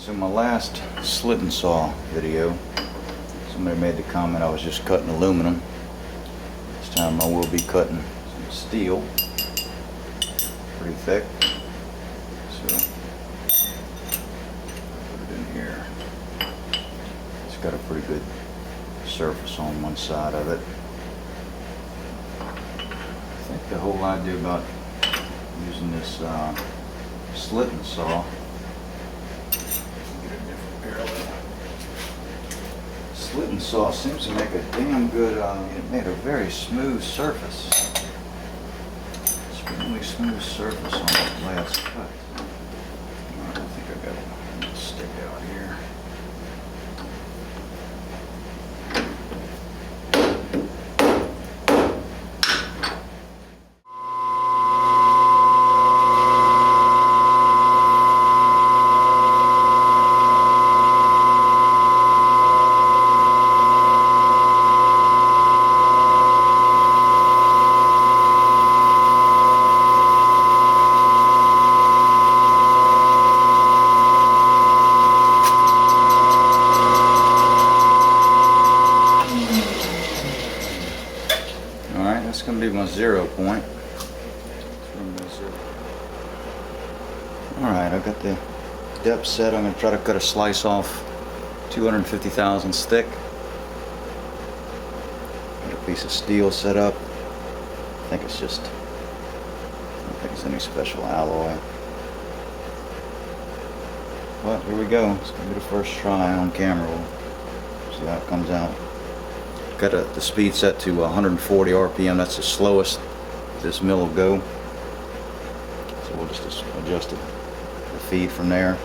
So my last slit and saw video, somebody made the comment I was just cutting aluminum. This time I will be cutting some steel, pretty thick. So put it in here. It's got a pretty good surface on one side of it. I think the whole idea about using this slit and saw, slit and saw seems to make a damn good, it made a very smooth surface. Extremely smooth surface on that last cut. I think I got a stick out here. That's going to be my 0 point. Alright, I've got the depth set. I'm going to try to cut a slice off 250 thousandths thick. Got a piece of steel set up. I think it's just, I don't think it's any special alloy. But here we go. It's going to be the first try on camera. We'll see how it comes out. Got the speed set to 140 RPM. That's the slowest this mill will go. So we'll just adjust the feed from there.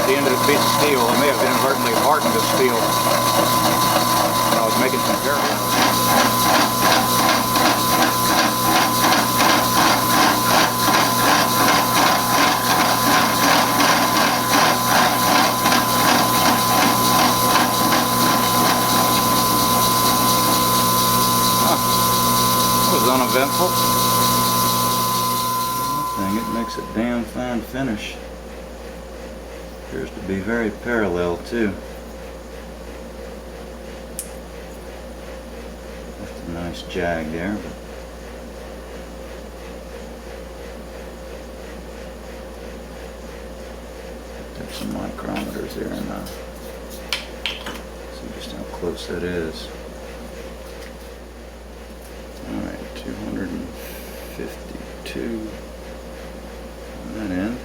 at the end of this piece of steel. I may have inadvertently hardened the steel when I was making some parallels. Uneventful. One thing, it makes a damn fine finish. Appears to be very parallel too. That's a nice jag there. Take some micrometers there and see just how close that is. Alright, 252 on that end.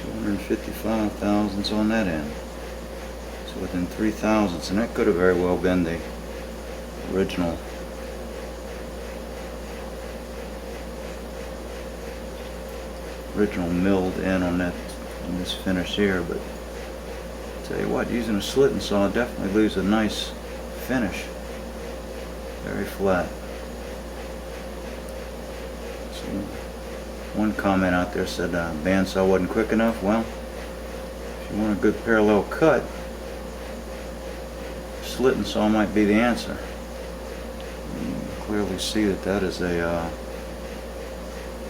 $255 thousandths on that end. So within 3 thousandths, and that could have very well been the original milled in on this finish here, but tell you what, using a slitting saw definitely leaves a nice finish. Very flat. So one comment out there said bandsaw wasn't quick enough. Well, if you want a good parallel cut, slitting saw might be the answer. You can clearly see that that is a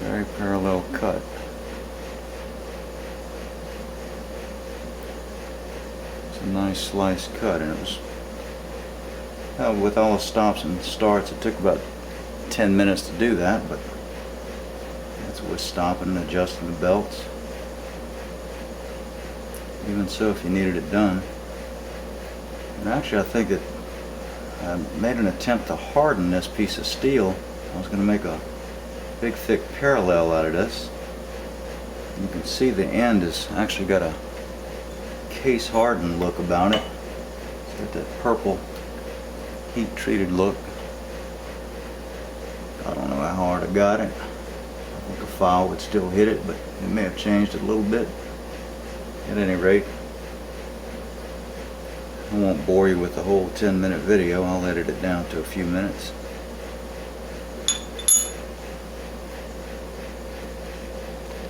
very parallel cut. A nice slice cut, and it was with all the stops and starts, it took about 10 minutes to do that, but that's with stopping and adjusting the belts. Even so, if you needed it done. And actually, I think that I made an attempt to harden this piece of steel. I was going to make a big thick parallel out of this. You can see the end has actually got a case hardened look about it. It's got that purple heat treated look. I don't know how hard I got it. I think a file would still hit it, but it may have changed it a little bit. At any rate, I won't bore you with the whole 10-minute video. I'll edit it down to a few minutes.